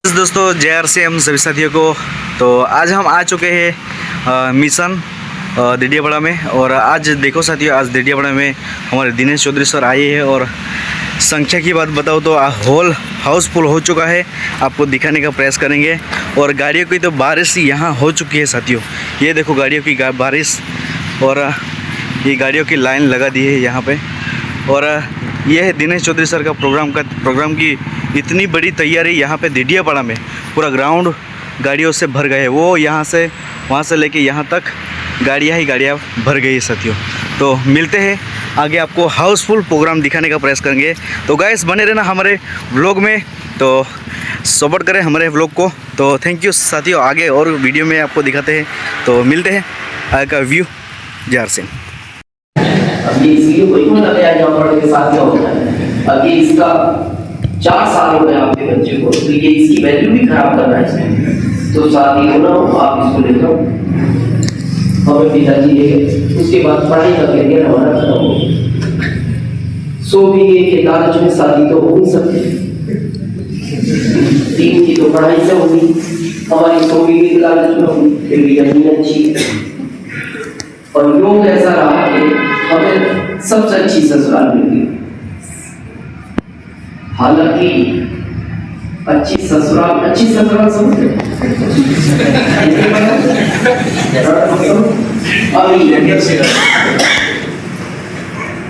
दोस्तों JR से हम सभी साथियों को तो आज हम आ चुके हैं मिशन देडियापाड़ा में। और आज देखो साथियों, आज देडियापाड़ा में हमारे दिनेश चौधरी सर आए हैं और संख्या की बात बताओ तो हॉल हाउसफुल हो चुका है। आपको दिखाने का प्रयास करेंगे। और गाड़ियों की तो बारिश यहाँ हो चुकी है साथियों। ये देखो गाड़ियों की बारिश, और ये गाड़ियों की लाइन लगा दी है यहाँ पे। और यह है दिनेश चौधरी सर का प्रोग्राम की इतनी बड़ी तैयारी यहाँ पे देडियापाड़ा में। पूरा ग्राउंड गाड़ियों से भर गए। वो यहाँ से वहाँ से लेके यहाँ तक गाड़ियाँ ही गाड़ियाँ भर गई है साथियों। तो मिलते हैं आगे, आपको हाउसफुल प्रोग्राम दिखाने का प्रयास करेंगे। तो गाइस बने रहना हमारे व्लॉग में, तो सपोर्ट करें हमारे व्लॉग को। तो थैंक यू साथियों। आगे और वीडियो में आपको दिखाते हैं। तो मिलते हैं आगे का व्यू JR से। अब ये इसलिए कोई क्यों लग गया यहाँ पर के साथ क्या होता है। अब ये इसका 4 साल हो गए आपके बच्चे को, तो ये इसकी वैल्यू भी खराब कर रहा है इसमें। तो साथ ही हो ना आप इसको ले जाओ, हमें पिताजी लेके उसके बाद पढ़ाई का करियर हमारा खत्म हो गया। 100 बीघे के लालच में शादी तो हो नहीं सकती, 3 की तो पढ़ाई से होगी, हमारी 100 बीघे के लालच में होगी, फिर भी जमीन अच्छी है। और योग ऐसा रहा कि हमें सबसे अच्छी ससुराल मिली। हालांकि अच्छी ससुराल समझते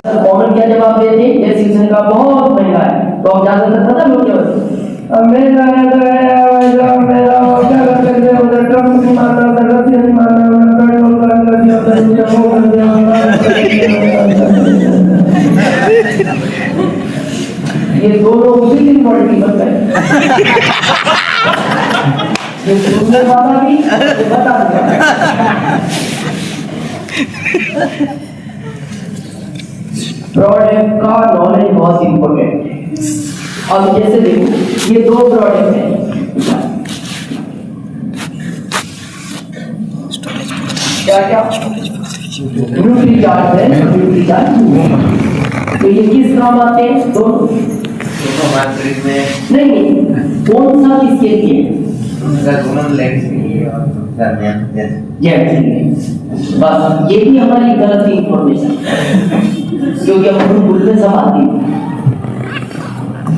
कॉमन क्या जवाब देते हैं, ये सीजन का बहुत महंगा है। तो अब ज्यादातर पता लोग क्या बोलते मेरा क्या करते हैं उधर ट्रम्प नहीं मानना, उधर रसिया नहीं मानना, उधर पेट्रोल कर दिया, उधर वो कर दिया। ये दोनों उसी दिन पॉलिटी बन गए। ये सुनने वाला भी बता देगा। प्रोडक्ट का नॉलेज बहुत इंपॉर्टेंट है। अब जैसे देखो ये 2 प्रोडक्ट हैं, क्या न्यूट्रीचार्ज है, न्यूट्रीचार्ज। तो ये किस काम आते हैं? दोनों नहीं, कौन सा किसके लिए? बस ये भी हमारी गलत इंफॉर्मेशन, क्योंकि हम भूलने सब आती है।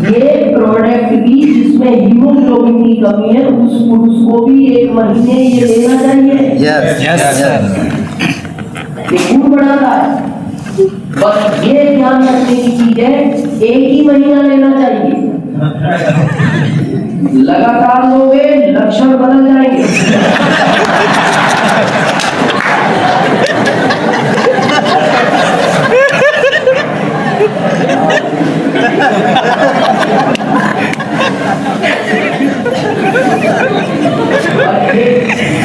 ये प्रोडक्ट भी जिसमें हीमोग्लोबिन की कमी है उस पुरुष को भी 1 महीने ये लेना चाहिए। ये खून बढ़ाता है। बस ये ध्यान रखने की चीज है, 1 ही महीना लेना चाहिए। लगातार लोगे लक्षण बदल जाएंगे।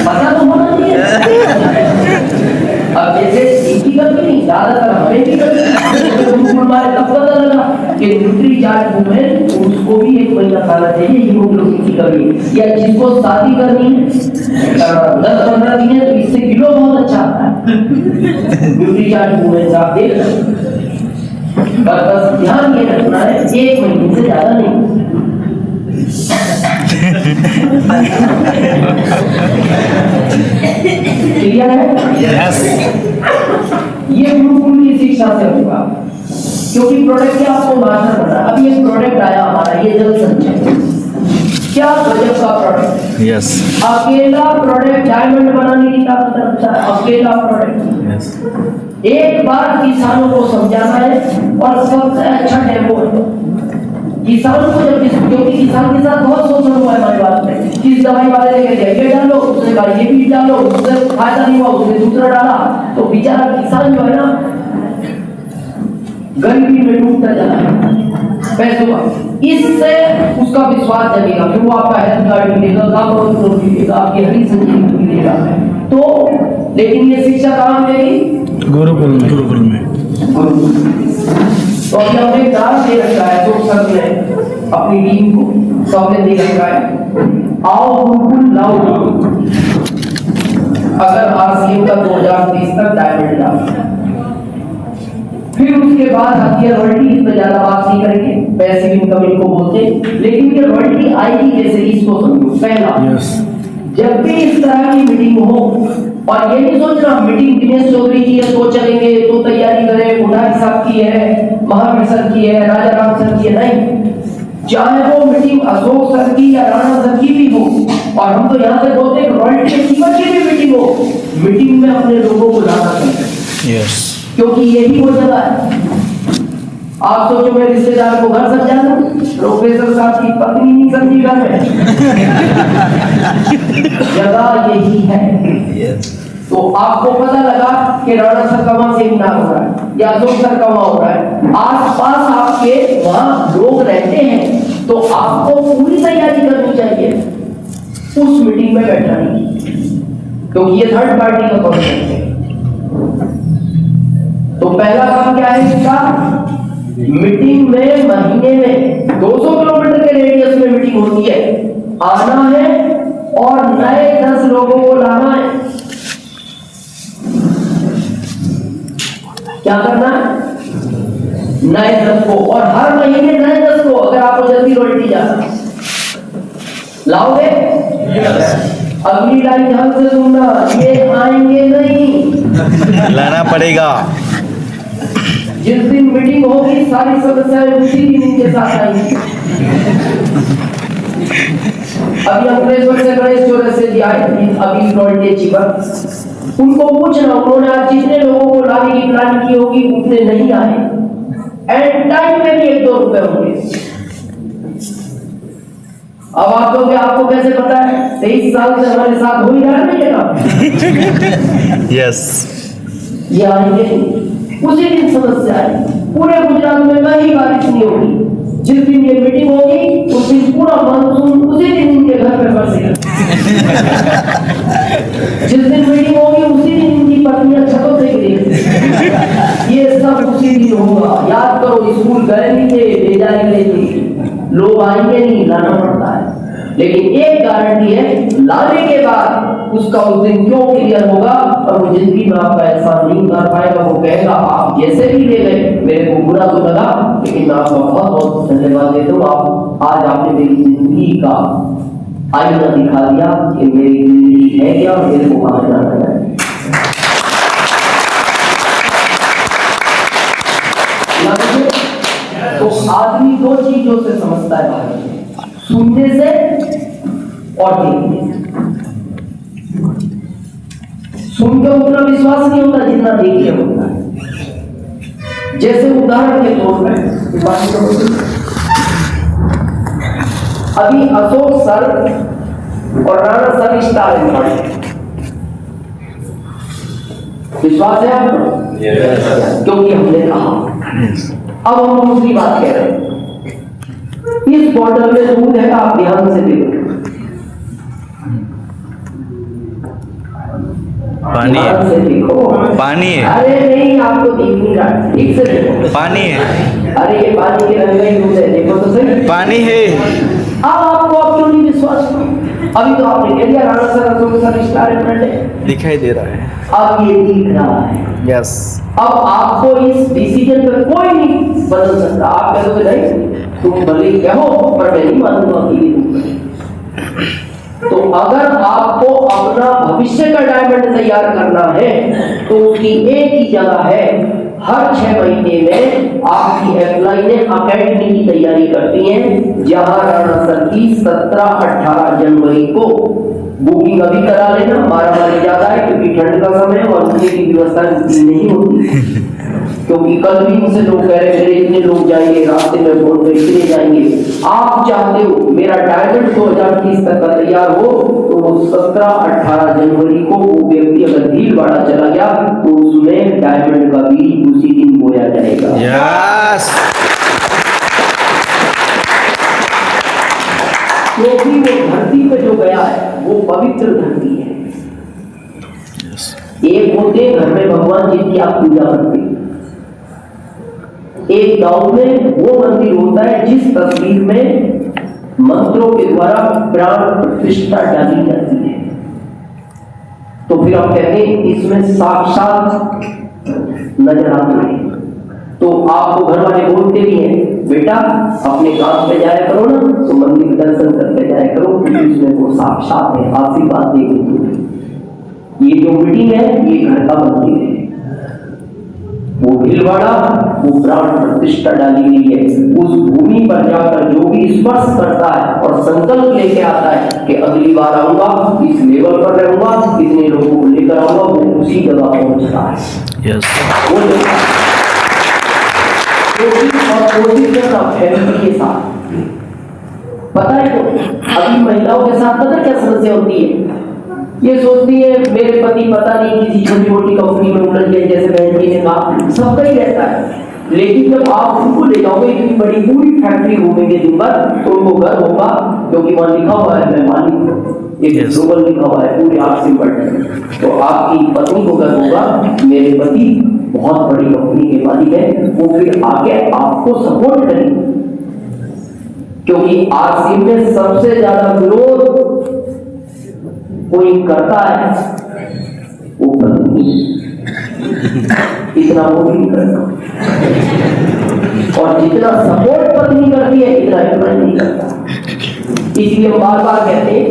पता तो होना चाहिए। अब जैसे इनकी गलती नहीं, ज्यादातर हमें भी गलती तब पता लगा कि न्यूट्रीचार्ज वुमेन उसको भी 1 महीना खाना चाहिए हीमोग्लोबिन की कमी। या जिसको शादी करनी है 10-15 दिन है, तो इससे किलो बहुत अच्छा आता है। न्यूट्रीचार्ज वुमेन आप देख बस ध्यान ये रखना है, 1 महीने से ज्यादा नहीं। क्लियर है? यस। ये गुरुकुल की शिक्षा से होगा, क्योंकि प्रोडक्ट क्या आपको मास्टर करना। अभी एक प्रोडक्ट आया हमारा, ये जल संचय, क्या गजब का प्रोडक्ट। यस। अकेला प्रोडक्ट डायमंड बनाने की ताकत रखता है, अकेला प्रोडक्ट। यस। एक बार किसानों को समझाना है, और सबसे अच्छा डेमो है किसान को। जब क्योंकि किसान के साथ बहुत शोषण हुआ है हमारे बात में, किस दवाई वाले ने कह ये डालो, उसने कहा ये बीज डालो, उससे फायदा नहीं हुआ, उसने दूसरा डाला। तो बेचारा किसान जो है ना गरीबी में डूबता जा रहा है पैसों का। इससे उसका विश्वास जगेगा, फिर वो आपका हेल्थ कार्ड मिलेगा, गाँव मिलेगा, आपकी हरी संजीवनी मिलेगा। तो लेकिन ये शिक्षा कहाँ मिलेगी? गुरुकुल में। तो अभी हमने नाम दे रखा है, तो सर ने अपनी टीम को सबने दे रखा है, आओ गुरुकुल लाओ। अगर RCM का 2030 तक डायमंड लाओ, फिर उसके बाद आप ये रॉयल्टी, इस पे ज्यादा बात नहीं करेंगे, पैसिव इनकम इनको बोलते हैं, लेकिन ये रॉयल्टी आएगी जैसे इसको समझो। पहला, जब भी इस तरह की मीटिंग हो, और ये नहीं सोचना मीटिंग दिनेश चौधरी की है तो चलेंगे तो तैयारी करें, कोठारी साहब की है, महावीर सर की है, राजा राम सर की है, नहीं। चाहे वो मीटिंग अशोक सर की या राणा सर की भी हो, और हम तो यहाँ से बोलते हैं रॉयल्टी की भी मीटिंग हो, मीटिंग में अपने लोगों को लाना चाहिए, क्योंकि यही वो जगह है। आप सोचो मैं रिश्तेदार को घर समझा दूं, प्रोफेसर साहब की पत्नी नहीं समझी घर में, जगह यही है। तो आपको पता लगा कि राणा सर का वहां सेमिनार हो रहा है या अशोक सर का वहां हो रहा है, आसपास आपके वहां लोग रहते हैं, तो आपको पूरी तैयारी करनी चाहिए उस मीटिंग में बैठने की, क्योंकि ये थर्ड पार्टी का कॉन्सेप्ट है। तो पहला काम क्या है इसका, मीटिंग में महीने में 200 किलोमीटर के रेडियस में मीटिंग होती है, आना है और नए 10 लोगों को लाना है। क्या करना है, नए 10 को, और हर महीने नए 10 को। अगर आपको जल्दी रॉयल्टी जाना लाओगे, अगली लाइन ध्यान से सुनना, ये आएंगे नहीं, लाना पड़ेगा। जिस दिन मीटिंग होगी सारी समस्याएं उसी दिन इनके साथ आएंगी। अभी अंकलेश्वर से गणेश चौरस से जी आए, अभी रॉयल्टी अचीवर, उनको पूछना, उन्होंने आज जितने लोगों को लाने की प्लान की होगी उतने नहीं आए, एंड टाइम में भी 1-2 रुपए होंगे। अब आप लोग आपको कैसे पता है, 23 साल से हमारे साथ हो ही रहा है। यस, ये आएंगे उसी दिन समस्या है। पूरे गुजरात में कहीं बारिश नहीं होगी, जिस दिन ये मीटिंग होगी उस दिन पूरा मानसून उसी दिन इनके घर पे बरसेगा। जिस दिन मीटिंग होगी उसी दिन इनकी पत्नियां छतों से गिरेंगी। ये सब उसी दिन होगा। याद करो, स्कूल गए नहीं थे, भेजा नहीं थे, लोग आएंगे नहीं, लाना पड़ता है। लेकिन एक गारंटी है, लाने के बाद उसका उस दिन क्यों क्लियर होगा, और वो जिंदगी में आपका एहसान नहीं कर पाएगा। वो कहेगा आप जैसे भी ले गए, मेरे को बुरा तो लगा, लेकिन मैं आपका बहुत बहुत धन्यवाद देता हूँ। आप आज आपने मेरी जिंदगी का आईना दिखा दिया कि मेरी जिंदगी है क्या, मेरे को कहाँ जाना है। तो आदमी 2 चीजों से समझता है भारत में, सुनने से और देखने से। सुन के उतना विश्वास नहीं होता जितना देख के होता है। जैसे उदाहरण के तौर पर अभी अशोक सर और राणा सर स्टार इन्वॉल्व, विश्वास है आपको? क्योंकि हमने कहा। अब हम दूसरी बात कह रहे हैं, इस बॉटल में दूध है, आप ध्यान से देखो, पानी है, से देखो, पानी है। अरे नहीं, आपको देख नहीं रहा, ठीक से देखो, पानी है। अरे ये पानी के रंग में दूध है, देखो तो सही, पानी है। अब आपको अब क्यों नहीं विश्वास? अभी तो आपने कह दिया Rana sir Ashok sir star है, दिखाई दे रहा है। अब ये दिख रहा है। यस, अब आपको इस डिसीजन पे कोई नहीं बदल सकता। आप कहोगे नहीं, तुम भले ही कहो, पर मैं नहीं मानूंगा कि ये तुम कहो। तो अगर आपको अपना भविष्य का डायमंड तैयार करना है, तो उसकी एक ही जगह है, हर 6 महीने में आपकी एप्लाई ने अकेडमी की तैयारी करती है, जहां राणा सर की 17-18 जनवरी को बुकिंग अभी करा लेना। मारामारी ज्यादा है क्योंकि ठंड का समय है और रुकने की व्यवस्था नहीं होती, क्योंकि कल भी मुझसे लोग कह रहे हैं इतने लोग जाएंगे, रास्ते में फोन पे इतने जाएंगे। आप चाहते हो मेरा डायमंड 2030 तक का तैयार हो, तो वो 17-18 जनवरी को वो व्यक्ति अगर भीलवाड़ा चला गया तो उसमें डायमंड का बीज उसी दिन बोया जाएगा। यस, क्योंकि वो धरती पे जो गया है वो पवित्र धरती है। एक होते घर में भगवान जिनकी आप पूजा करते हैं, एक गांव में वो मंदिर होता है जिस तस्वीर में मंत्रों के द्वारा प्राण प्रतिष्ठा डाली जाती है। तो फिर आप कहते हैं इसमें साक्षात नजर आते हैं। तो आपको घर वाले बोलते भी हैं बेटा अपने काम पे जाया करो ना, तो मंदिर दर्शन करके जाया करो, क्योंकि उसमें वो साक्षात है, आशीर्वाद देगी तुम्हें। ये जो मीटिंग है ये घर का मंदिर है। वो भीलवाड़ा वो प्राण प्रतिष्ठा डाली गई है। उस भूमि पर जाकर जो भी स्पर्श करता है और संकल्प लेके आता है कि अगली बार आऊंगा, इस लेवल पर रहूंगा, इतने लोगों को लेकर आऊंगा, वो उसी जगह पहुंचता है। वो कोशिश करना फैमिली के साथ। पता है तो अभी महिलाओं के साथ पता क्या समस्या होती है, ये सोचती है मेरे पति पता नहीं किसी छोटी मोटी कंपनी में उलझ गए, जैसे बहन जी ने कहा, सबका ही रहता है। लेकिन जब आप उनको ले जाओगे इतनी बड़ी पूरी फैक्ट्री घूमेंगे दिन भर, तो उनको गर्व होगा क्योंकि वहां लिखा हुआ है मैं मालिक हूँ, एक ग्लोबल लिखा हुआ है पूरे 8 सिंबल। तो आपकी पत्नी को गर्व होगा मेरे पति बहुत बड़ी कंपनी के मालिक है, वो फिर आगे आपको सपोर्ट करेंगे। क्योंकि आरसी में सबसे ज्यादा विरोध कोई करता है वो पत्नी, इतना वो नहीं करता, और जितना सपोर्ट पत्नी करती है इतना नहीं करता। इसलिए हम बार बार कहते हैं,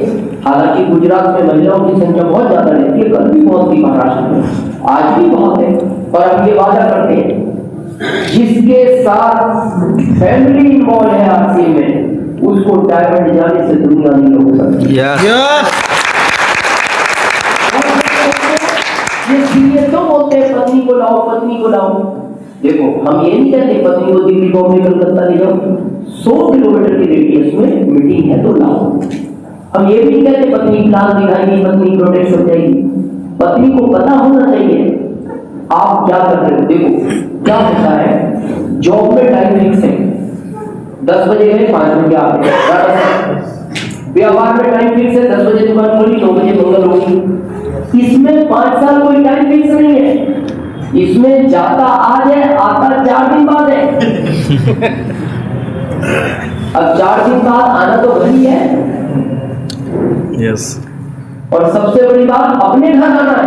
हालांकि गुजरात में महिलाओं की संख्या बहुत ज्यादा रहती है, कल भी बहुत थी महाराष्ट्र में, आज भी बहुत है, और हम ये वादा करते हैं जिसके साथ फैमिली इन्वॉल्व है आरसी में उसको डायमंड जाने से दुनिया नहीं रोक सकती। ये तो बोलते हैं पत्नी को लाओ, पत्नी को लाओ। देखो हम ये नहीं कहते पत्नी को दिल्ली बॉम्बे कलकत्ता ले जाओ, 100 किलोमीटर के रेडियस में मीटिंग है तो लाओ। हम ये भी नहीं कहते पत्नी प्लान दिखाएगी, पत्नी प्रोटेक्ट हो जाएगी। पत्नी को पता होना चाहिए आप क्या कर रहे हो। देखो क्या होता है, जॉब में टाइम फिक्स है, 10 बजे गए 5 बजे आ गए। व्यापार में टाइम फिक्स है, 10 बजे दुकान खोली 9 बजे मंगल होगी। इसमें 5 साल कोई टाइम फिक्स नहीं है, इसमें जाता आज है आता 4 दिन बाद है। अब 4 दिन बाद आना तो घर ही है। यस। और सबसे बड़ी बात अपने घर आना है।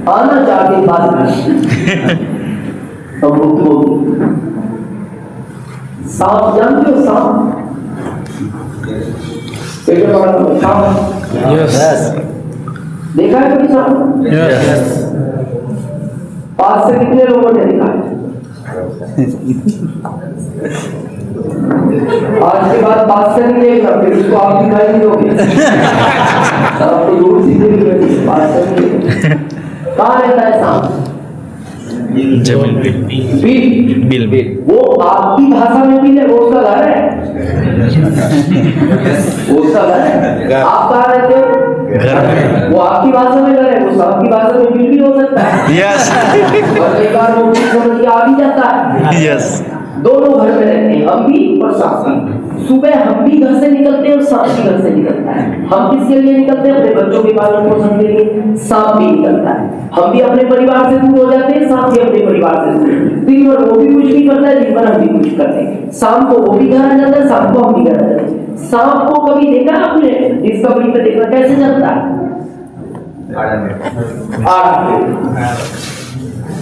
आना 4 दिन बाद तो सांप जानते हो, सांप देखा है कभी सांप? पास से कितने लोगों ने देखा है? आज के बाद पास से नहीं देखना, फिर उसको आप दिखाई नहीं दोगे। आपको दूर से देखिए, पास से नहीं। कहाँ रहता है सांप? बिल वो आपकी भाषा में बिल है, वो उसका घर है, वो उसका घर है। आप कहाँ रहते हो? घर में। वो आपकी भाषा में घर है, वो सबकी भाषा में बिल भी हो सकता है। यस। और कई बार वो समझ के आ भी जाता है। यस। दोनों घर में रहते हैं, हम भी और सांप भी। सुबह हम भी घर से निकलते हैं और सांप भी घर से निकलता है। हम किसके लिए निकलते हैं? अपने बच्चों के पालन पोषण के लिए। सांप भी निकलता है, हम भी अपने परिवार से दूर हो जाते हैं, सांप भी अपने परिवार से दूर। दिन भर वो भी कुछ नहीं करता है, दिन भर हम भी कुछ करते हैं। शाम को वो भी घर आ जाता है, शाम को हम भी घर आ जाते हैं। सांप को कभी देखा आपने? डिस्कवरी पे देखा कैसे चलता है?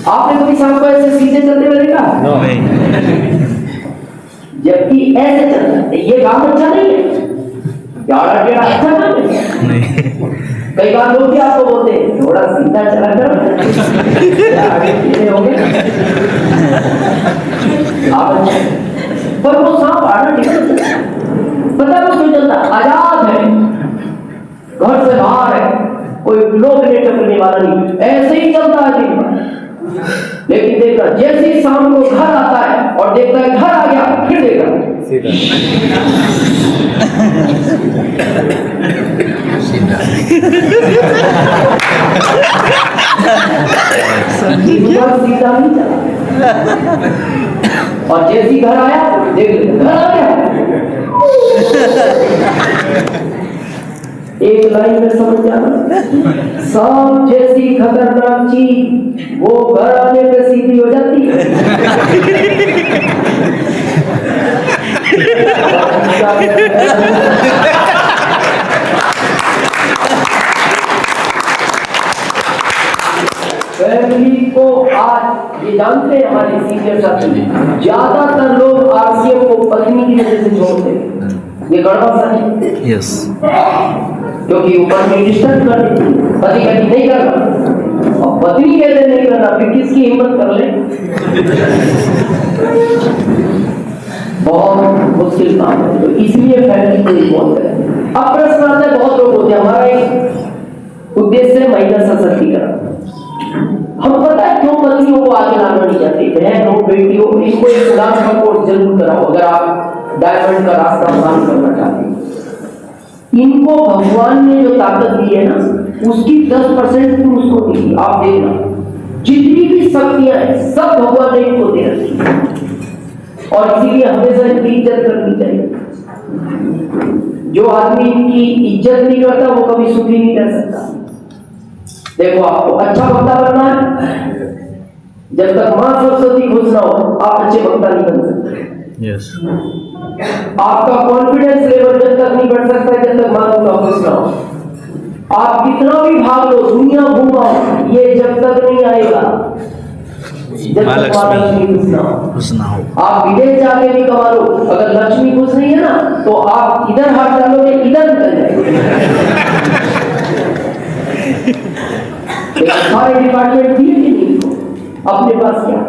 आपने कभी सांप को ऐसे सीधे चलते हुए देखा? नहीं। जबकि ऐसे चलता है, ये काम अच्छा नहीं है, यार टेढ़ा अच्छा काम है नहीं। कई बार लोग भी आपको बोलते हैं थोड़ा सीधा चला करो, आगे पीछे हो गए आप, पर वो सांप आड़ा टेढ़ा पता है क्यों चलता? आजाद है, घर से बाहर है, कोई लोग नहीं टकरने वाला नहीं, ऐसे ही चलता है दिन भर। लेकिन देखना जैसे ही शाम को घर आता है और देखता है घर आ गया, फिर देखा सीधा नहीं चला, और जैसे ही घर आया देख घर आ गया। एक लाइन में समझ जाना, सांप जैसी खतरनाक चीज वो घर आने पे सीधी हो जाती है। आज ये जानते हैं हमारे सीनियर साथी, ज्यादातर लोग आरसीएम को पत्नी की वजह से छोड़ते हैं। ये गड़बड़ सच है। यस। क्योंकि ऊपर में डिस्टर्ब कर देती, पति कहती नहीं करना, और पत्नी कहते नहीं करना, फिर किसकी हिम्मत कर ले? बहुत मुश्किल काम है। तो इसलिए फैमिली को इन्वॉल्व करें। अब प्रश्न आता है, बहुत लोग होते हैं, हमारा एक उद्देश्य है महिला सशक्तिकरण। हम पता है क्यों पत्नियों को आगे लाना नहीं चाहते, बहनों बेटियों इनको एक उदाहरण कोर्स जरूर कराओ अगर आप डायमंड का रास्ता प्रदान करना चाहते हैं। इनको भगवान ने जो ताकत दी है ना, उसकी 10% भी उसको दी। आप देखना, जितनी भी शक्तियां हैं सब भगवान ने इनको दे रखी है, और इसीलिए हमेशा इनकी इज्जत करनी चाहिए। जो आदमी इनकी इज्जत नहीं करता वो कभी सुखी नहीं रह सकता। देखो, आपको अच्छा वक्ता बनना है, जब तक मां सरस्वती खुश ना हो आप अच्छे वक्ता नहीं बन सकते। यस। आपका कॉन्फिडेंस लेवल जब तक नहीं बढ़ सकता जब तक मां का खुश ना हो। आप कितना भी भाग लो, दुनिया घूमाओ, ये जब तक नहीं आएगा जब तक मां लक्ष्मी खुश ना हो। आप विदेश जाके भी कमा लो, अगर लक्ष्मी खुश नहीं है ना तो आप इधर हाथ डालोगे इधर निकल जाएगा। सारे डिपार्टमेंट दिए कि नहीं अपने पास क्या?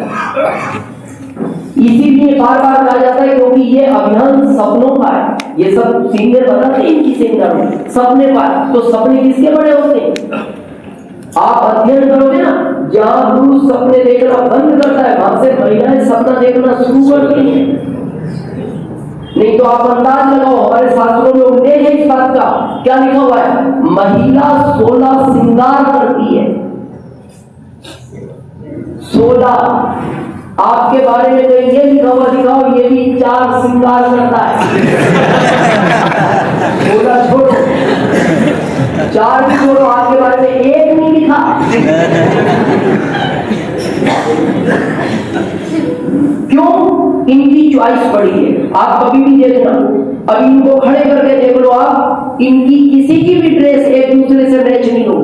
इसीलिए बार बार कहा जाता है क्योंकि ये अभियान सपनों का है। ये सब सीनियर बताते हैं इनकी सेमिनार में, सपने का। तो सपने किसके बड़े होते हैं? आप अध्ययन करोगे ना, जहां पुरुष सपने देखना बंद करता है वहां से महिलाएं सपना देखना शुरू करती हैं। नहीं तो आप अंदाज लगाओ, हमारे शास्त्रों में उल्लेख है इस बात का। क्या लिखा हुआ है? महिला 16 श्रृंगार करती है। 16 आपके बारे में तो ये लिखा हुआ दिखाओ, ये भी 4 श्रृंगार करता है। 16 छोड़ो, 4 भी छोड़ो, आपके बारे में एक नहीं लिखा। क्यों? इनकी चॉइस पड़ी है। आप कभी भी देखना, अब इनको खड़े करके देख लो आप, इनकी किसी की भी ड्रेस एक दूसरे से मैच नहीं हो।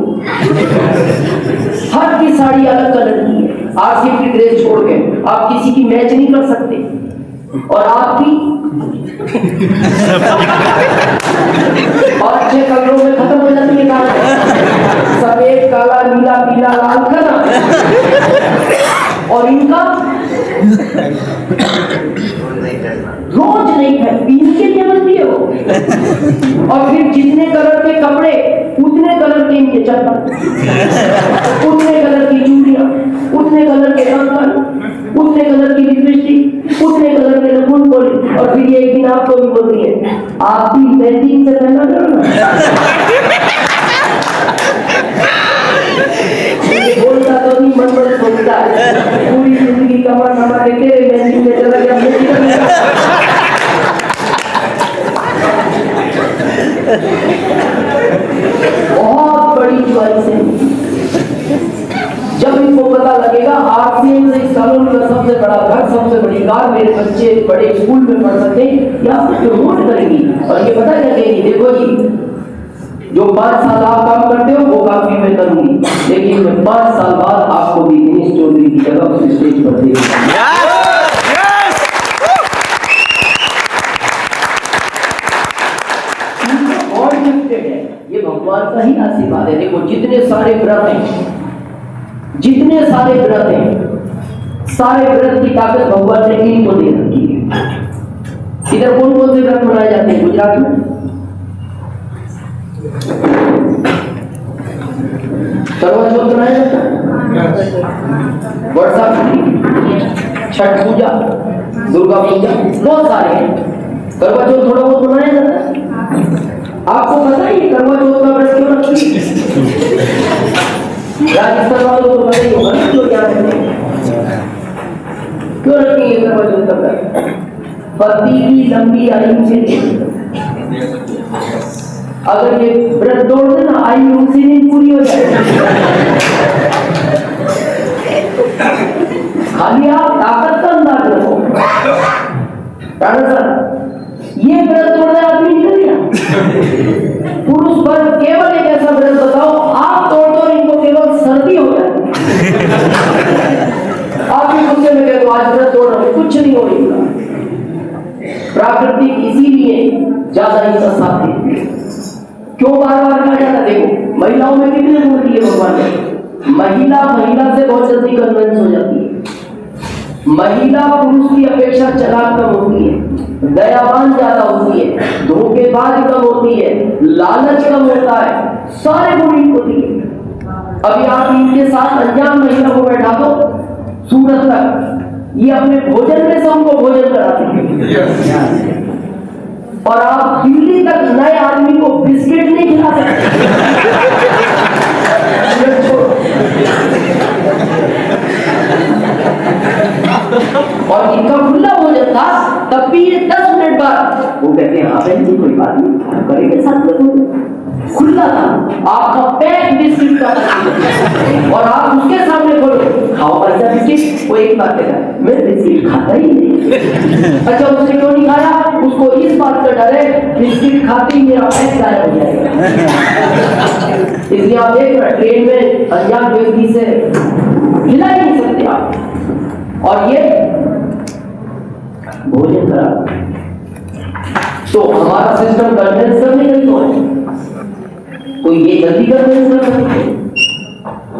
हर की साड़ी अलग कलर की है, आरसीएम की ड्रेस छोड़ के आप किसी की मैच नहीं कर सकते। और आपकी और अच्छे कलरों में खत्म हो जाती है, सफेद काला नीला पीला लाल करना, और इनका रोज नहीं है, पीने के लिए बनती हो। और फिर जितने कलर के कपड़े उतने कलर के इनके चप्पल, उतने कलर की चूड़ियां, उतने कलर के कंगन, उतने कलर की लिपस्टिक, उतने कलर के नखून पोलिश। और फिर एक दिन आपको भी बोलती है आप भी मैचिंग से पहना करो ना। बोलता तो नहीं, मन में सोचता है पूरी जिंदगी कमा कमा के तेरे मैचिंग में चला गया। बहुत बड़ी चॉइस है। जब इनको पता लगेगा आरसीएम से इस कॉलोनी का सबसे बड़ा घर, सबसे बड़ी कार, मेरे बच्चे बड़े स्कूल में पढ़ सकते हैं, या प्रमोट करेंगी। और ये पता क्या कहेगी? देखो जी, जो 5 साल आप काम करते हो वो काम भी मैं करूंगी, लेकिन मैं 5 साल बाद आपको भी दिनेश चौधरी की जगह उस स्टेज पर देगा। ये भगवान का ही आशीर्वाद है। देखो जितने सारे व्रत हैं, जितने सारे व्रत हैं, सारे व्रत की ताकत भगवान ने इनको दे रखी है। इधर कौन कौन से व्रत मनाए जाते हैं? गुजरात में करवा चौथ मनाया जाता है, वर्षा छठ पूजा, दुर्गा पूजा, बहुत सारे हैं। करवा चौथ थोड़ा बहुत मनाया जाता है। आपको पता है ये करवा चौथ का व्रत क्यों रखती है? राजस्थान वालों को पता ही होगा ना क्यों क्या कहते हैं, क्यों रखती है करवा चौथ का व्रत? पति की लंबी आयु के लिए। अगर ये व्रत तोड़ देना आयु उसी दिन पूरी हो जाएगी। खाली आप ताकत का अंदाज रखो। ये व्रत तोड़ने आदमी निकल गया। पुरुष वर्ग केवल एक ऐसा व्रत बताओ आप तोड़ दो, इनको केवल सर्दी हो जाए। आप भी गुस्से में कहते हो आज व्रत तोड़ रहा हूं, कुछ नहीं होगा। प्राकृतिक इसीलिए ज्यादा इंसाफ देती है। क्यों बार बार कहा जाता? देखो महिलाओं में कितने गुण दिए भगवान ने। महिला से बहुत जल्दी कन्विंस हो जाती है। महिला पुरुष की अपेक्षा चालाक कम होती है, दयावान ज्यादा होती है, धोखेबाज कम होती है, लालच कम होता है, सारे गुण इनको दिए। अभी आप इनके साथ अनजान महिला को बैठा दो सूरत तक, ये अपने भोजन में से उनको भोजन कराते हैं। और आप दिल्ली तक नए आदमी को बिस्किट नहीं खिला सकते। और इनका खुला भोजन था, तब भी 10 मिनट बाद वो कहते हैं हाँ बहन जी कोई बात नहीं, करेंगे साथ में। खुला था, आपका पैक बिस्किट का और आप उसके सामने बोलो खाओ बच्चा बिस्किट, वो एक बात कहता है मैं बिस्किट खाता ही नहीं। अच्छा उसने क्यों नहीं खाया? उसको इस बात का डर है बिस्किट खाते ही मेरा पैक गायब हो जाएगा। इसलिए आप देख रहे ट्रेन में अनजान व्यक्ति से खिला ही नहीं सकते आप। और ये भोजन करा तो हमारा सिस्टम कन्विंस करने का तो ये जल्दी कन्विंस कर सकते हैं।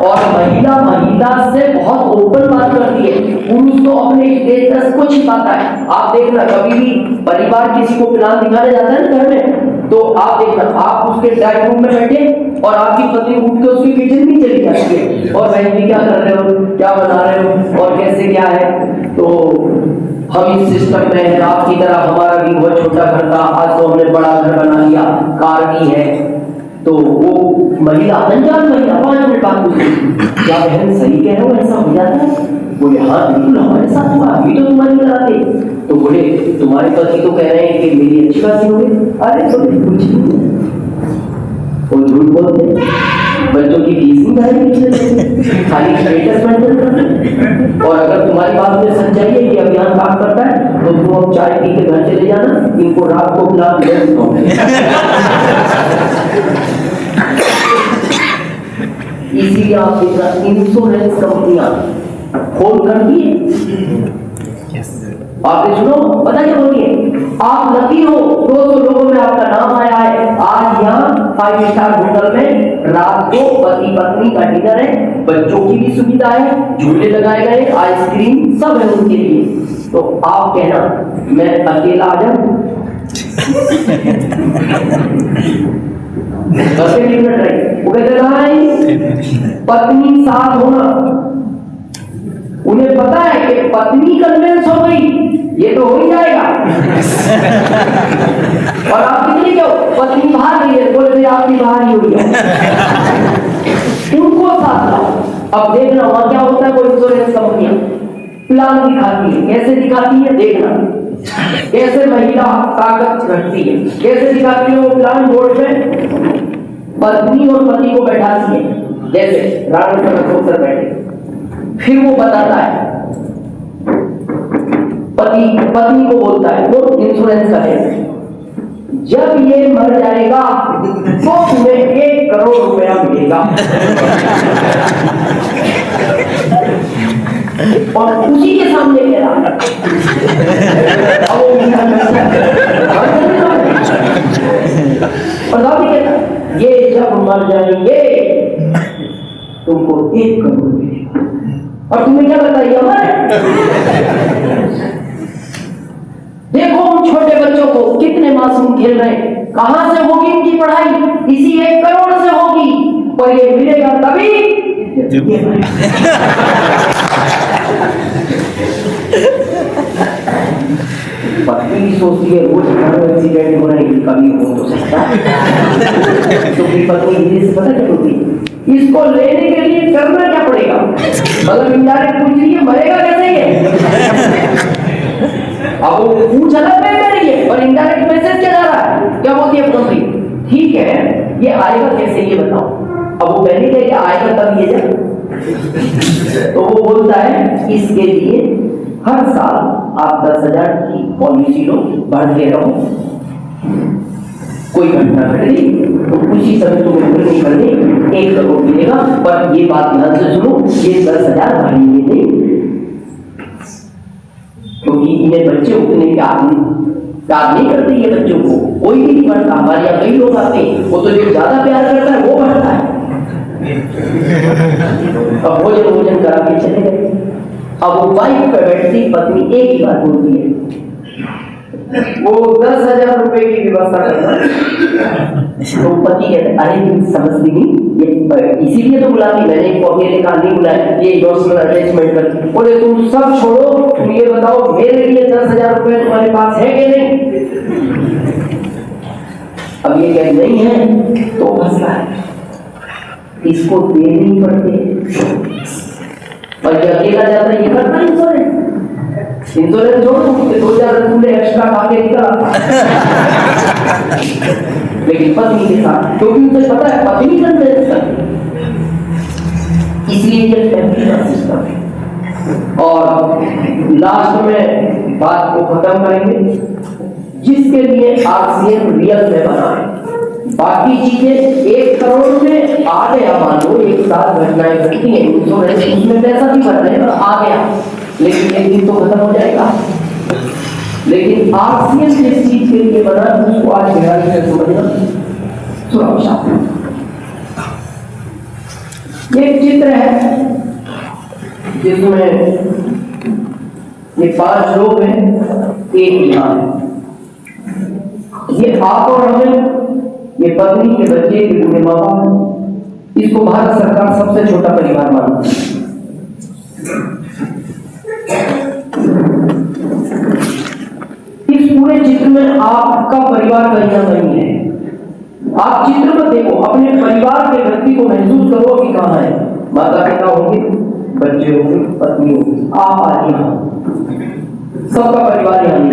और महिला से बहुत ओपन बात करती है, पुरुष तो अपने स्टेटस को छिपाता है। आप देखना कभी भी परिवार किसी को प्लान दिखाने जाता है ना घर में, तो आप देखना आप उसके ड्राइंग रूम में बैठे और आपकी पत्नी उठ के उसकी किचन में चली जाती है और बहन जी क्या कर रहे हो, क्या बना रहे हो और कैसे क्या है। तो हम इस सिस्टम में हैं, आपकी तरह हमारा भी बहुत छोटा घर था, आज तो हमने बड़ा घर बना लिया, कार भी है। तो वो महिला अनजान महिला 5 मिनट बाद पूछती क्या बहन सही कह रहे हो ऐसा हो जाता है? बोले हाँ बिल्कुल हमारे साथ हुआ, अभी तो तुम्हारी कराते। तो बोले तुम्हारे पति तो कह रहे हैं कि मेरी अच्छी बात हो गई। अरे बोले कुछ नहीं, वो झूठ बोलते, बच्चों की फीस नहीं भरेगी, खाली स्टेटस मेंटेन करते। और अगर तुम्हारी बात में सच्चाई है, ये अभियान काम करता है, तो तुम अब चाय पी के घर चले जाना, इनको रात को बुला इसीलिए आप देखना इंश्योरेंस कंपनियां खोल कर दिए। आपने सुनो पता क्या बोलिए, आप लकी हो 200 लोगों में आपका नाम आया है। आज यहाँ 5 स्टार होटल में रात को पति पत्नी का डिनर है, बच्चों की भी सुविधा है, झूले लगाए गए, आइसक्रीम सब है उनके लिए। तो आप कहना मैं अकेला आ जाऊं? वो कहते पत्नी साथ होना, उन्हें पता है कि पत्नी कन्विंस हो गई ये तो हो ही जाएगा। और आप कितनी क्यों पत्नी बाहर गई है, बोले आपकी बाहर ही हुई है, उनको साथ लाओ। अब देखना वहां क्या होता है, कोई इंश्योरेंस कंपनियां प्लान दिखाती है, कैसे दिखाती है देखना, कैसे महिला ताकत रखती है, कैसे दिखाती है वो प्लान बोर्ड में पत्नी और पति को बैठाती है, जैसे रानी पर बैठे, फिर वो बताता है पत्नी को बोलता है वो इंश्योरेंस का है, जब ये मर जाएगा तो तुम्हें 1 करोड़ रुपया मिलेगा। और उसी के सामने कह रहा ये जब मर जाएंगे तुमको 1 करोड़ मिलेगा। और तुम्हें क्या लगता है अमर? देखो उन छोटे बच्चों को कितने मासूम खेल रहे हैं, कहां से होगी इनकी पढ़ाई? इसी 1 करोड़ से होगी, पर ये मिलेगा तभी पत्नी भी सोचती है रोज घर में एक्सीडेंट हो रहे हैं, कभी हो तो सकता है। तो फिर पत्नी से पता क्या होती है, इसको लेने के लिए करना क्या पड़ेगा, मतलब इनडायरेक्ट पूछ रही है मरेगा कैसे ये। अब वो पूछ अलग में कर रही है और इनडायरेक्ट मैसेज क्या जा रहा है, क्या बोलती है कंपनी, ठीक है ये आएगा कैसे ये बताओ। अब वो पहले क्या आएगा तब ये जब तो वो बोलता है इसके लिए हर साल आप 10,000 की पॉलिसी लो, बढ़ते रहो, कोई घटना घट गई तो उसी समय तुम्हें नहीं करनी 1 करोड़ मिलेगा। पर ये बात ध्यान से सुनो, ये 10,000 बढ़ेंगे नहीं, क्योंकि इन्हें बच्चे उतने प्यार नहीं करते ये बच्चों को, कोई भी नहीं बढ़ता। हमारे यहाँ कई लोग आते हैं, वो तो जो ज्यादा प्यार करता है वो बढ़ता है। अब भोजन करा के चले गए। अब वो बाइक पर बैठती पत्नी एक ही बात बोलती है, वो 10,000 रुपए की व्यवस्था करना। तो पति कहते अरे समझती नहीं, ये इसीलिए तो बुलाती, मैंने अकेले का नहीं बुलाया, ये इमोशनल अटैचमेंट कर। बोले तुम सब छोड़ो, तुम ये बताओ मेरे लिए 10,000 रुपए तुम्हारे पास है कि नहीं? अब ये कह नहीं है तो फंसा है, इसको देने ही पड़ते। और ये अकेला जाता है, ये करता इंश्योरेंस जोड़ दो, 2,000 तुमने एक्स्ट्रा खा के निकला। लेकिन पत्नी के साथ, क्योंकि उसे पता है पत्नी कंसेंट करती, इसलिए ये फैमिली का सिस्टम है। और लास्ट में बात को खत्म करेंगे, जिसके लिए आरसीएम रियल में बना है। बाकी चीजें 1 करोड़ में आ गया, मान लो एक साथ घटनाएं घटती हैं, इंश्योरेंस उसमें पैसा भी भर रहे हैं और आ गया, लेकिन एक दिन तो खत्म हो जाएगा। लेकिन आरसीएम जिस चीज के लिए बना उसको आज गहराई से समझना सुरक्षा। एक चित्र है जिसमें ये 5 लोग हैं, एक यहाँ है। ये आप और हमें, ये पत्नी के बच्चे के बूढ़े माँ बाप, इसको भारत सरकार सबसे छोटा परिवार मानती है। इस पूरे चित्र में आपका परिवार कहीं ना कहीं है। आप चित्र में देखो, अपने परिवार के व्यक्ति को महसूस करो कि कहाँ है। माता पिता होंगे, बच्चे होंगे, पत्नी होगी, आप आज यहाँ, सबका परिवार यहाँ है।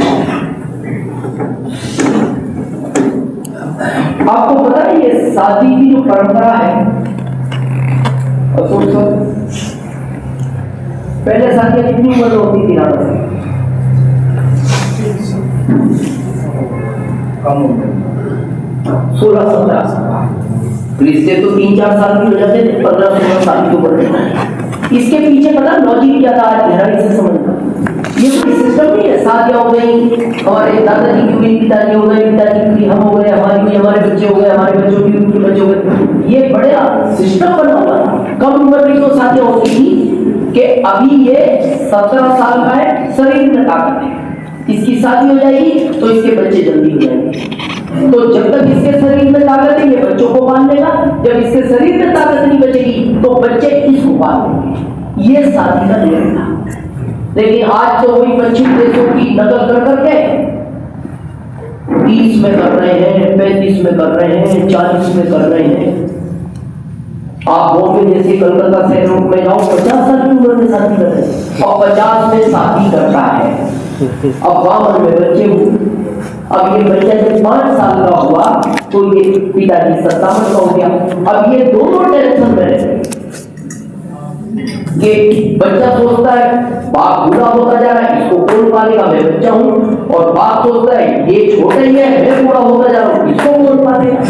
आपको पता है ये शादी की जो परंपरा है, पहले शादियां कितनी उम्र होती थी? 16-17 साल। रिश्ते तो 3-4 साल की हो जाते थे, 15-16 साल की उम्र में। इसके पीछे पता लॉजिक क्या था, आज गहराई से समझना। ये कोई सिस्टम नहीं है, शादियां हो गई, हमारे दादाजी की हुई, पिताजी हो गए, पिताजी की हम हो गए, हमारी भी, हमारे बच्चे हो गए, हमारे बच्चों की उनके बच्चे हो गए। ये बड़ा सिस्टम बना हुआ था। कम उम्र में तो शादियां होती थी कि अभी ये 17 साल का है, शरीर में ताकत है, इसकी शादी हो जाएगी तो इसके बच्चे जल्दी हो जाएंगे। तो जब तक इसके शरीर में ताकत है ये बच्चों को पाल लेगा, जब इसके शरीर में ताकत नहीं बचेगी तो बच्चे इसको पाल लेंगे। ये शादी का नियम था। लेकिन आज तो वही पश्चिम देशों की नकल कर करके 30 में कर रहे हैं, 35 में कर रहे हैं, 40 में कर रहे हैं। आप बॉम्बे जैसे कलकत्ता शहरों में जाओ, 50 साल की उम्र में शादी कर रहे हैं और 50 में शादी करता है। अब 52 में बच्चे हुए। अब ये बच्चा जब 5 साल का हुआ तो ये पिताजी 57 का हो गया। अब ये दोनों टेंशन में रहते कि बच्चा सोचता है बाप बूढ़ा होता जा रहा है, इसको कौन पालेगा, मैं बच्चा हूं, और बाप सोचता है ये छोटा ही है, मैं बूढ़ा होता जा रहा हूं, इसको कौन पालेगा।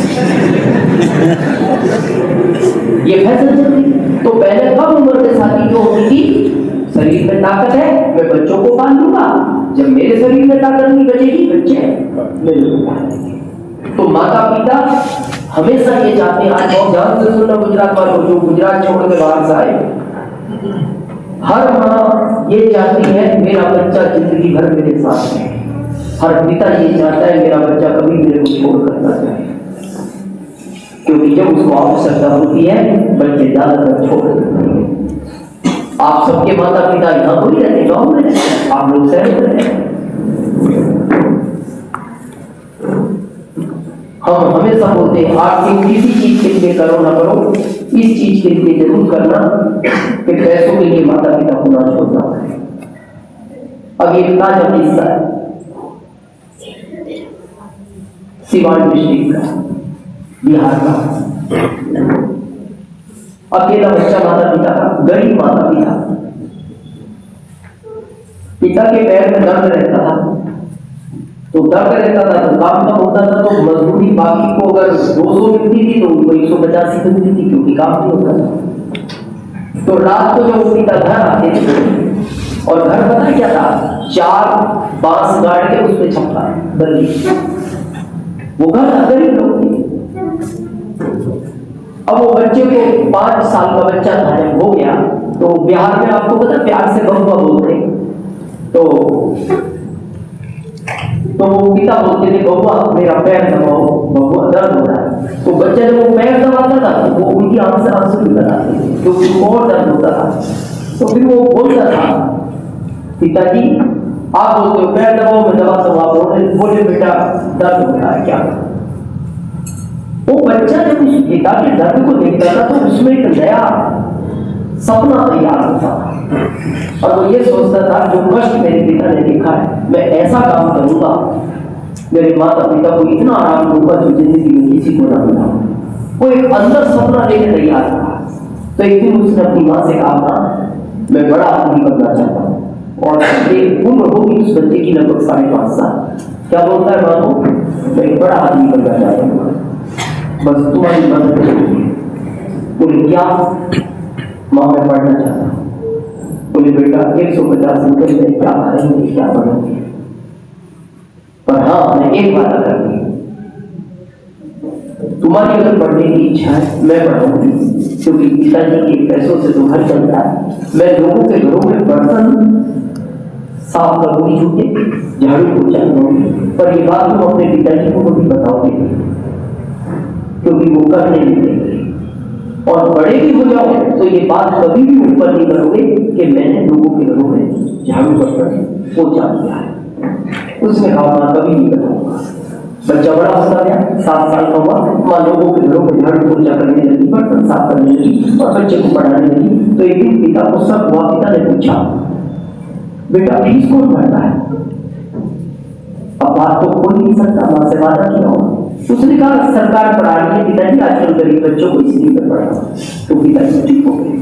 ये फैसला चलती। तो पहले कम उम्र में शादी जो होती थी, शरीर में ताकत है मैं बच्चों को पाल लूंगा, जब मेरे शरीर में ताकत नहीं बचेगी बच्चे मेरे को पालेंगे। तो माता पिता हमेशा ये चाहते हैं, आज बहुत ध्यान से सुनना गुजरात वालों, जो गुजरात छोड़ के बाहर से आए, हर माँ ये चाहती है मेरा बच्चा जिंदगी भर मेरे साथ है। हर पिता ये चाहता है मेरा बच्चा कभी मेरे को छोड़ कर ना जाए, क्योंकि जब उसको आवश्यकता होती है बच्चे ज्यादातर छोड़ देते हैं। आप सबके माता पिता यहाँ थोड़ी रहते, गाँव में रहते, आप लोग शहर में रहते। हम हमेशा बोलते हैं आप किसी चीज के लिए करो ना करो, इस चीज के लिए जरूर करना कि पैसों के लिए माता पिता को ना छोड़ना है। अब ये ताजा किस्सा है सिवान डिस्ट्रिक्ट का, बिहार का। अकेला बच्चा माता पिता का, गरीब माता पिता, पिता के पैर में दर्द रहता था, तो दर्द रहता था तो काम कम होता था, तो मजदूरी बाकी को अगर 200 मिलती थी तो उनको 185 मिलती थी, क्योंकि काम नहीं होता था। तो रात को जब पिता घर आते थे और घर पता है क्या था, 4 बांस गाड़ के उस पे छप्पा बल्ली, वो घर था, गरीब लोग थे। अब वो बच्चे को 5 साल का बच्चा था, जब हो गया तो बिहार में आपको पता प्यार से बबुआ बोलते हैं, तो वो पिता बोलते थे बबुआ मेरा पैर दबाओ, बबुआ दर्द हो रहा है। तो बच्चा जब वो पैर दबाता था तो वो उनकी आंख से आंसू निकल आते थे, तो उनको और दर्द होता था। तो फिर वो बोलता था पिताजी आप बोलते हो पैर दबाओ मैं दबाता हूँ, आप बोले बेटा दर्द हो रहा है क्या। वो बच्चा जब उस पिता के दर्द को देखता था तो उसमें एक नया सपना तैयार होता था, और वो ये सोचता था जो कष्ट मेरे पिता ने देखा है मैं ऐसा काम करूंगा, मेरे माता पिता को इतना आराम दूंगा जो जिंदगी में किसी को ना मिला। वो एक अंदर सपना लेके तैयार था। तो एक दिन उसने अपनी माँ से कहा मैं बड़ा आदमी बनना चाहता हूँ, और एक उम्र होगी उस बच्चे की लगभग 5.5 साल। क्या बोलता है माँ को, मैं एक बड़ा आदमी बनना चाहता हूँ, बस तुम्हारी मदद करूंगी। बोले क्या, माँ मैं पढ़ना चाहता हूँ। बोले बेटा 150 रुपये में क्या करेंगे, क्या पढ़ोगे, पर हाँ मैं एक बात करूंगी, तुम्हारी अगर पढ़ने की इच्छा है मैं पढ़ाऊंगी, क्योंकि पिताजी के पैसों से तो घर चलता है। मैं लोगों के घरों में बर्तन साफ करूंगी, झूठे झाड़ू पोछा करूंगी, पर ये बात तुम अपने पिताजी को कभी बताओगे नहीं, क्योंकि वो कर नहीं देंगे। और बड़े भी हो जाओ तो ये बात कभी भी ऊपर नहीं करोगे कि मैंने लोगों के घरों में झाड़ू बर्तन पोछा किया है। उसने कहा मां कभी नहीं बताऊंगा। बच्चा बड़ा होता गया, 7 साल का हुआ, मां लोगों के घरों में झाड़ू पोछा करने लगी, बर्तन साफ करने लगी और बच्चे को पढ़ाने लगी। तो एक दिन पिता को शक हुआ, पिता ने पूछा बेटा फीस कौन भरता है। अब बात तो खोल नहीं सकता, मां से वादा किया होगा। उसने कहा सरकार पढ़ा रही है पिताजी, आजकल गरीब बच्चों को इसलिए कर पढ़ा। तो पिताजी चुप हो गए।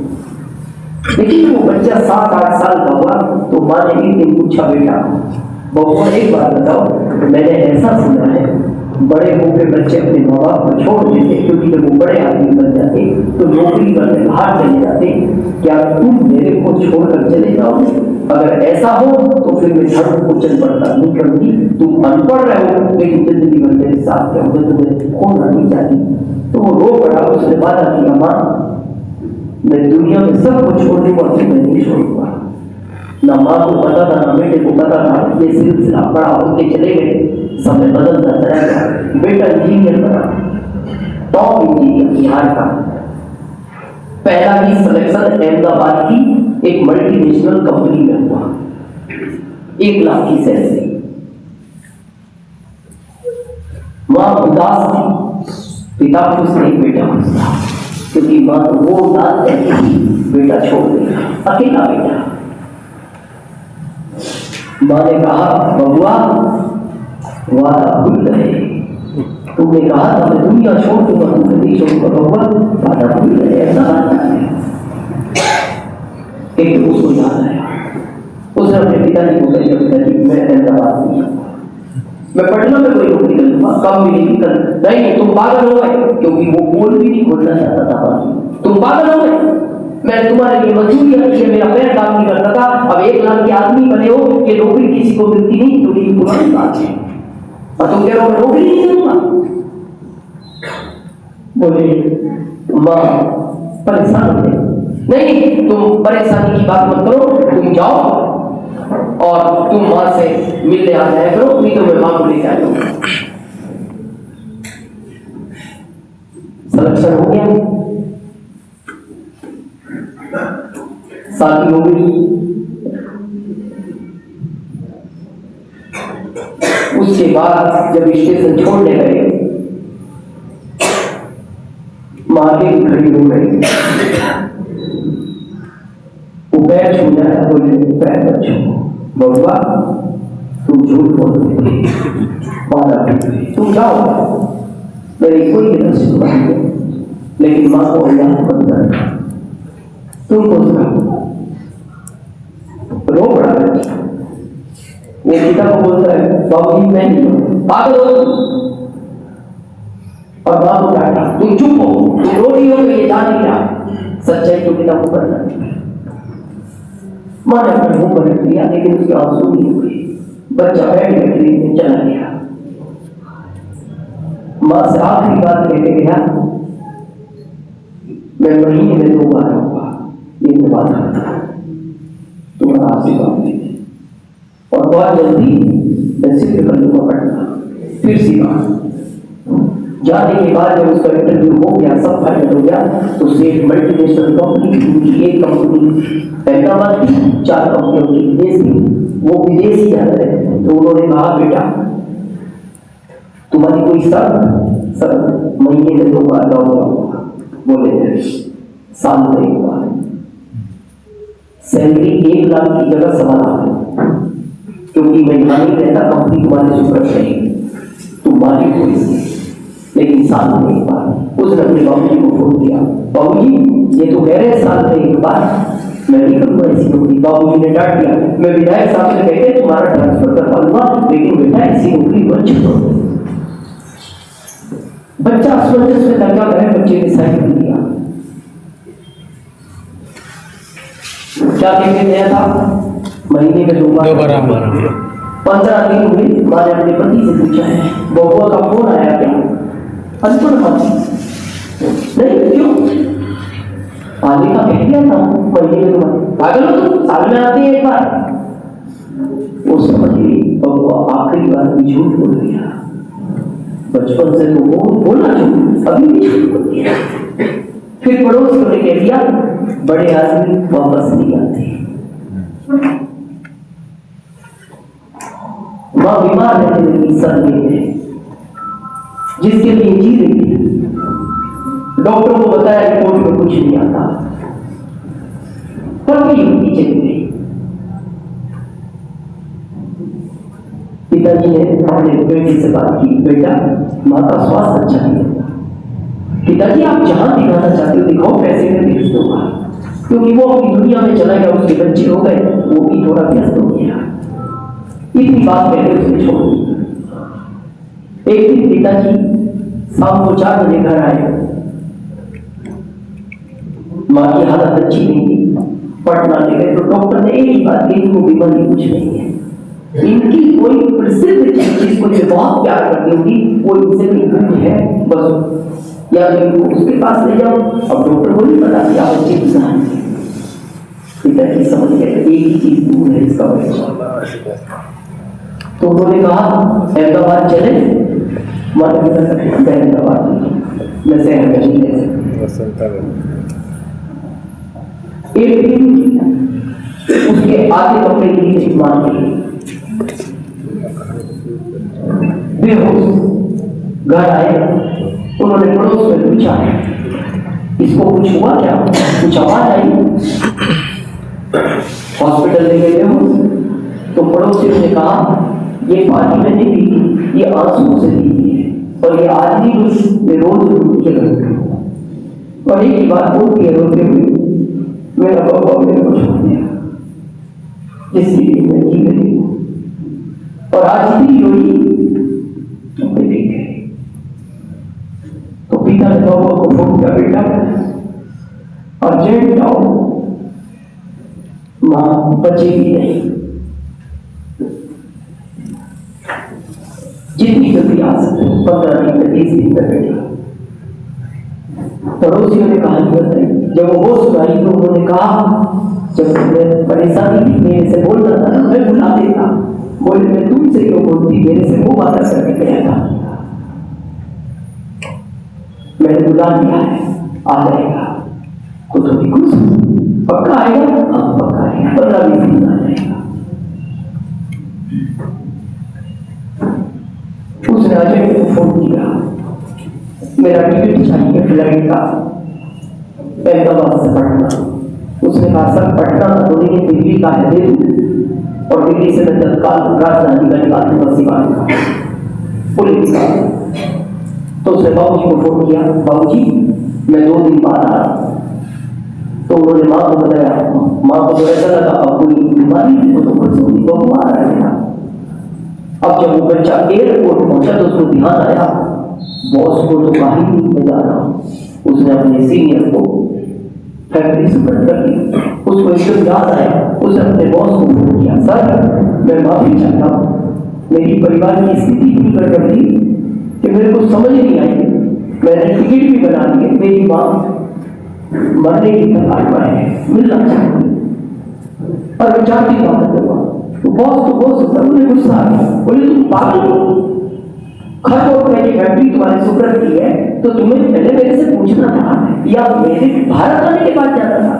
लेकिन वो बच्चा 7-8 साल का हुआ तो माँ ने एक दिन पूछा बेटा बबुआ एक बात बताओ, मैंने ऐसा सुना है बड़े होकर बच्चे अपने माँ बाप को छोड़ देते, क्योंकि जब वो बड़े आदमी बन जाते तो नौकरी करने बाहर चले जाते, क्या तुम मेरे को छोड़कर चले जाओगे। अगर ऐसा हो तो फिर मैं झाड़ू पोछा पड़ता नहीं करूंगी, तुम अनपढ़ रहो लेकिन जिंदगी भर मेरे साथ रहोगे, तुम्हें खोना नहीं चाहिए। तो वो रो पड़ा, उसने वादा किया माँ मैं दुनिया में सब कुछ छोड़ने को तुम्हें नहीं छोड़ूंगा। ना माँ को पता था ना बेटे को पता था, ये सिलसिला बड़ा होते चले गए, समय बदलता चला गया। बेटा इंजीनियर बना, टॉप इंजीनियर बिहार का, पहला ही सिलेक्शन अहमदाबाद की एक मल्टीनेशनल कंपनी में हुआ, 1 लाख की सैलरी। मां उदास थी, पिता खुश नहीं, बेटा खुश था, क्योंकि मां तो वो उदास है कि बेटा छोड़ देगा, अकेला बेटा। मां ने कहा बबुआ वादा भूल गए, तुमने कहा था मैं दुनिया छोड़ दूंगा, तुमने नहीं छोड़ूंगा बबुआ, वादा भूल गए। ऐसा एक उसको याद आया, उसने अपने पिताजी को कहा पिताजी मैं अहमदाबाद नहीं जाऊंगा, मैं पटना में कोई नौकरी करूंगा, कम मिलेगी कर। नहीं तुम पागल हो गए, क्योंकि वो बोल भी नहीं खोलना चाहता था। तुम पागल हो गए, मैंने तुम्हारे लिए मजदूरी रखी है, मेरा पैर काम नहीं करता था, अब 1 लाख के आदमी बने हो, ये नौकरी किसी को मिलती नहीं, तो ये पुरानी बात है, और तुम कह रहे हो मैं नौकरी नहीं करूंगा। बोले मां परेशान हो गए। नहीं तुम परेशानी की बात मत करो, तुम जाओ और तुम मां से मिलने आ जाया करो, नहीं तो मैं मां को लेकर आऊंगा। सिलेक्शन हो गया, शादी हो गई। उसके बाद जब स्टेशन छोड़ने गए, मां के खड़ी हो गई, वो पैर छू जाए, बोले पैर मत छू बबुआ, तुम झूठ बोलते, तुम जाओ, मेरी कोई गलत नहीं है, लेकिन मां को याद मत करना, तुम को रो पड़ा। वो पिता को बोलता है बाबूजी मैं नहीं पागल हो, और मां को डांटा तुम चुप हो, तुम रो रही हो तो ये जान नहीं रहा, सच्चाई तो पिता को करना। माँ ने अपने मुंह पर रख लिया, लेकिन उसके आंसू नहीं हुए। बच्चा बैठ के ट्रेन में चला गया। माँ से आखिरी बात कहते गया, मैं महीने में 2 बार आऊंगा, ये बात करता तुम्हारा आशीर्वाद लेंगे, और बहुत जल्दी मैं सिद्ध कर लूंगा पढ़ना। फिर सीखा। जाने के बाद जब उसका इंटरव्यू हो गया, सब फाइनल हो गया, तो उसने एक मल्टीनेशनल कंपनी की, एक कंपनी हैदराबाद की, 4 कंपनियों की विदेश की, वो विदेशी जा रहे थे। तो उन्होंने कहा, बेटा तुम्हारी कोई सर महीने में 2 बार जाऊंगा। बोले साल में 1 बार, सैलरी 1 लाख की जगह 1.25 लाख, क्योंकि मैं यहाँ नहीं रहता, कंपनी तुम्हारे सुपर करेगी, तुम मालिक हो इसकी, लेकिन साल में 1 बार। उसने अपने बाबूजी को फोन किया, बाबूजी ये तो कह रहे साल में 1 बार, मैं नहीं करूँगा ऐसी नौकरी। बाबूजी ने डांट दिया, मैं विधायक साहब से कहकर तुम्हारा ट्रांसफर करवा लूंगा, लेकिन बेटा ऐसी नौकरी मत छोड़ो। बच्चा असमंजस में था, क्या करे, बच्चे ने साइन कर दिया। क्या कहते गया था, महीने में 2 बार। 15 दिन हुए, माँ ने अपने पति से पूछा है, बबुआ का फोन आया क्या? अनपढ़ बात नहीं, क्यों? आगे का कह दिया था महीने में 2 बार। पागल हो तुम, साल में आती है 1 बार। वो समझ गई बबुआ आखिरी बार भी झूठ बोल गया। बचपन से तो बोलना झूठ, अभी भी झूठ बोल गया। फिर पड़ोसियों ने कह दिया, बड़े आदमी वापस नहीं आते। माँ बीमार रहने लगी, सर में जिसके लिए जी रही थी। डॉक्टर को बताया रिपोर्ट में कुछ नहीं आता, पर भी युक्ति चली गई। पिताजी ने अपने बेटे से बात की, बेटा माँ का स्वास्थ्य अच्छा नहीं है। पिताजी आप जहां दिखाना चाहते हो दिखाओ, पैसे में भेज दूंगा। क्योंकि वो अपनी दुनिया में चला गया, उसके बच्चे हो गए, वो भी थोड़ा व्यस्त हो गया। इतनी बात कहते उसने छोड़ दी। एक दिन पिताजी शाम को 4 बजे घर आए। माँ की हालत अच्छी नहीं थी, पटना ले गए तो डॉक्टर ने एक ही बात कही, वो बीमारी कुछ नहीं है। इनकी कोई प्रसिद्ध चीज को जो बहुत प्यार करती होगी, वो इनसे भी दूर है, बस या तो इनको उसके पास ले जाओ। अब डॉक्टर को नहीं पता क्या बच्चे की कहानी। पिताजी समझ गए एक ही चीज दूर है इसका बच्चा। तो उन्होंने कहा हैदराबाद चले। हैदराबाद मैं शहर में नहीं ले सकता। एक दिन उसके आधे कपड़े की नीचे मान गई, बेहोश। घर आए, उन्होंने पड़ोस में पूछा, इसको कुछ हुआ क्या? कुछ आवाज आई? हॉस्पिटल ले गए हो? तो पड़ोसियों ने कहा, ये पानी मैंने पी, ये आंसू से पी है, और ये आदमी ये रोज रोटी करते हो। और एक ही बात बोलती है रोते हुए, मेरा बाबा मेरे को छोड़ दिया, इसलिए मैं जी रही हूँ, और आज भी रोई तो मैं देख गई। तो पिता ने बाबा को फोन किया, बेटा अर्जेंट आओ, मां बचेगी नहीं। जितनी जल्दी आ सकते 15 दिन में 20 दिन तक बैठा। पड़ोसियों ने कहानी बताई। जब वो होश आई तो उन्होंने कहा, जब मैं परेशानी थी मेरे से बोल रहा था, मैं बुला देता। बोले मैं तुमसे क्यों बोलती, मेरे से वो बात करके गया था, मैंने बुला दिया है, आ जाएगा। तो थोड़ी खुश, पक्का आएगा? हाँ पक्का आएगा, 15-20 दिन आ जाएगा। उसने अजय को फोन किया, मेरा टिकट चाहिए फ्लाइट का हैदराबाद से पटना। उसने कहा सर पटना तो नहीं, दिल्ली का है, दे दूं, और दिल्ली से मैं तत्काल राजधानी का निकाल दूंगा सिवान का पुलिस का। तो उसने बाबूजी को फोन किया, बाबूजी मैं 2 दिन बाद आ रहा। तो उन्होंने माँ को बताया। माँ को तो ऐसा लगा अब कोई बीमारी है, तो बबू आ रहा है। अब जब वो बच्चा एयरपोर्ट पहुंचा तो उसको ध्यान आया, बॉस को तो कहा ही नहीं मैं जा रहा हूं। उसने अपने सीनियर को फैक्ट्री से बंद कर दिया। उसको एकदम याद आया, उसने अपने बॉस को फोन किया, सर मैं माफी चाहता हूँ, मेरी परिवार की स्थिति इतनी गड़बड़ थी कि मेरे को समझ नहीं आई, मैंने टिकट भी बना ली, मेरी माँ मरने की कगार पर है, मिलना चाहती और मैं चाहती बात करूँगा। तो बॉस उन्हें गुस्सा आ गया, बोले तुम पागल हो, घर और मेरी फैक्ट्री तुम्हारे सुपुर्द की है तो तुम्हें पहले मेरे से पूछना था या मेरे भारत आने के बाद जाना था।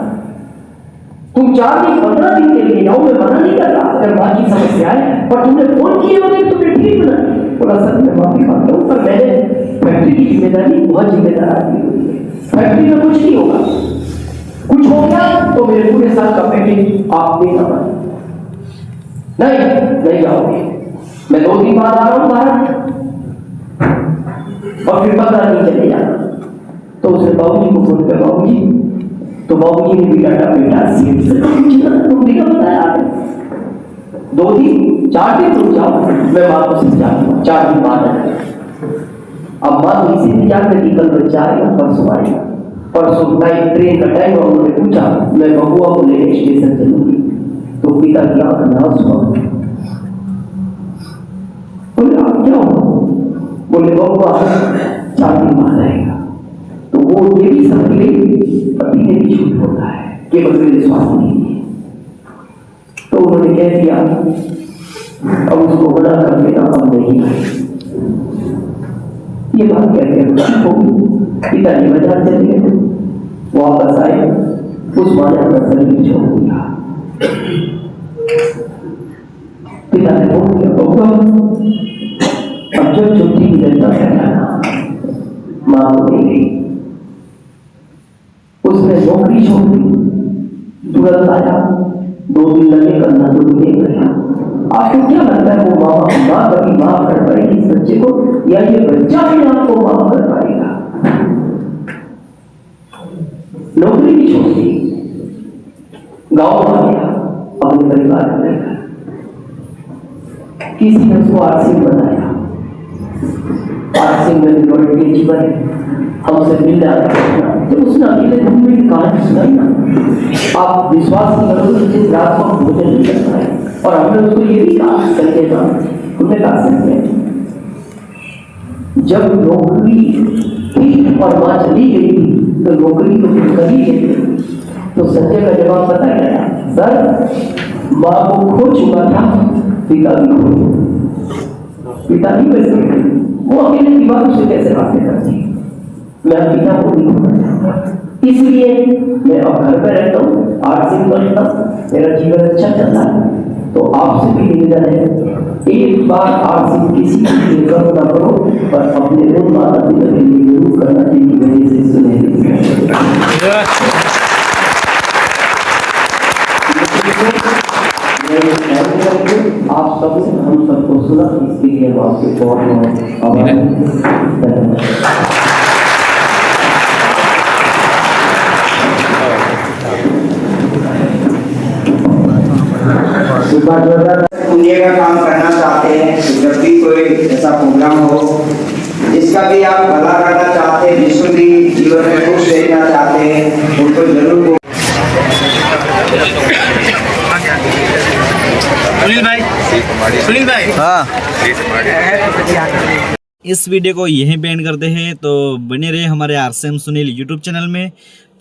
तुम 4 दिन 15 दिन के लिए जाओ, मैं मना नहीं कर रहा अगर बाकी समस्या है, पर तुमने फोन किए बगैर तुमने ठीक बना। बोला सर मैं माफी मांगता हूँ, पर मैंने फैक्ट्री की जिम्मेदारी बहुत जिम्मेदार आदमी हुई है, फैक्ट्री में कुछ नहीं होगा, कुछ हो गया तो मेरे पूरे साल का पैकेज आप देना पड़ेगा। नहीं जाओगे, मैं 2 दिन बाद आ रहा हूँ भारत और फिर 15 दिन चले जाना। तो उसने बाबूजी को फोन किया, बाबूजी, तो बाबूजी ने भी डाटा बेटा सीट से तुमने क्या बताया, 2 दिन 4 दिन रुक जाओ, मैं माँ को समझाऊंगा, 4 दिन बाद आ जाएगा। अब माँ तो इसी इंतजार में निकल कर जा रही है, परसों आएगा, परसों नाइट ट्रेन का टाइम और उन्होंने पूछा मैं बबुआ को लेने स्टेशन चलूंगी, तो पिता की आंख नाव सुबह बोले आप क्या हो, बोले बबुआ 4 दिन बाद आएगा। तो वो ये भी समझ गई पति ने भी झूठ बोला है, केवल मेरे स्वास्थ्य नहीं है। तो उन्होंने कह दिया अब उसको बना कर देना, अब नहीं है। ये बात कहते हैं पिताजी बाजार चले गए, वापस आए, उस माया का शरीर छोड़ दिया। पिता ने बोल दिया बबुआ अब जब छुट्टी की जनता फैलाना, मां को नहीं गई, उसने नौकरी छोड़ दी, तुरंत आया, 2 दिन लगे करना तो नहीं गया। आपको क्या लगता है वो माँ कभी माफ कर पाएगी इस बच्चे को, या ये बच्चा भी आपको माफ कर पाएगा? नौकरी भी छोड़ दी, गांव आ गया, अपने परिवार में रहकर किसी ने उसको आरसी बनाया, आरसी में बड़े के जीवन हमसे मिल जाता। तो उसने अकेले दिन में कहानी सुनाई ना, आप विश्वास नहीं करोगे जिस रात को भोजन नहीं करता है, और हमने उसको ये भी कहा संजय ना, उन्हें कहा संजय जब नौकरी थी और माँ चली गई थी तो नौकरी को करी गई। तो संजय का जवाब पता क्या, सर माँ को खो चुका था, पिता भी कैसे, वो अकेले दीवार से कैसे बातें करती, मैं पिता को नहीं, इसलिए मैं अब घर पे रहता हूँ, 8 दिन करता, मेरा जीवन अच्छा चल रहा है। तो आपसे भी निवेदन है, एक बार आपसे किसी की निर्भर ना करो, पर अपने उन माता पिता के लिए जरूर करना चाहिए वजह से सुने। आप सबसे हम सबको सुना, इसके लिए हम आपके बहुत आभारी हैं। पुण्य का काम करना चाहते हैं, जब भी कोई ऐसा प्रोग्राम हो जिसका भी आप भला करना चाहते हैं, जिसको भी जीवन में खुश रहना चाहते हैं, उनको जरूर सुनील भाई हाँ, इस वीडियो को यहीं पे एंड करते हैं। तो बने रहे हमारे आरसीएम सुनील यूट्यूब चैनल में,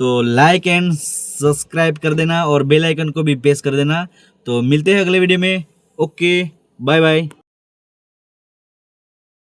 तो लाइक एंड सब्सक्राइब कर देना और बेल आइकन को भी प्रेस कर देना। तो मिलते हैं अगले वीडियो में, ओके बाय बाय।